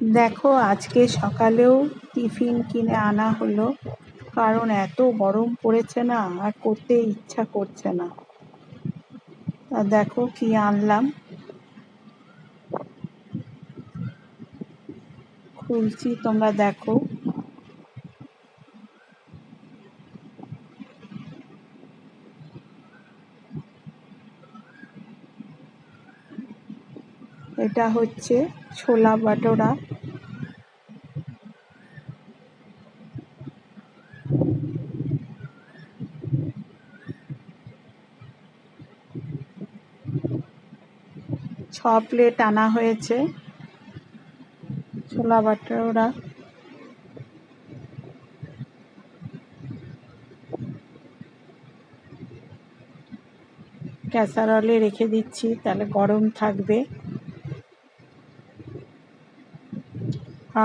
দেখো আজকে সকালেও টিফিন কিনে আনা হলো, কারণ এত গরম পড়েছে না, আর করতে ইচ্ছা করছে না। তা দেখো কি আনলাম, খুলছি, তোমরা দেখো। এটা হচ্ছে ছোলা বাটোরা। ছ প্লেট আনা হয়েছে ছোলা বাটোরা। ক্যাসারোলে রেখে দিচ্ছি, তাহলে গরম থাকবে।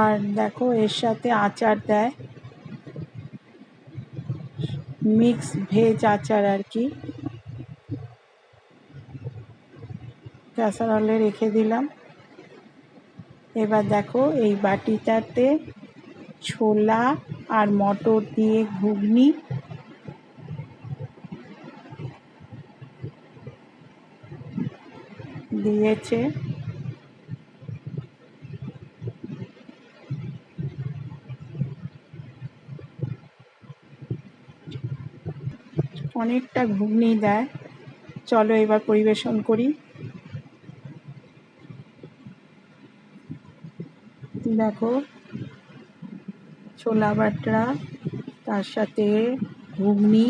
আর দেখো এর সাথে আচার দেয়, মিক্স ভেজ আচার আর কি। ক্যাসারোলে রেখে দিলাম। এবার দেখো এই বাটিটাতে ছোলা আর মটর দিয়ে ঘুগনি, দিয়েছে। অনেকটা ঘুগনি দেয়। চলো এবার পরিবেশন করি। দেখো ছোলা বাটরা, তার সাথে ঘুগনি,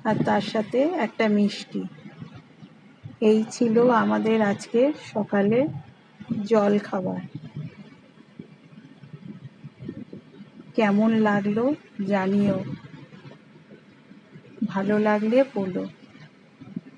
আর তার সাথে একটা মিষ্টি। এই ছিল আমাদের আজকের সকালের জল খাবার। কেমন লাগলো জানিও, ভালো লাগলে বলো।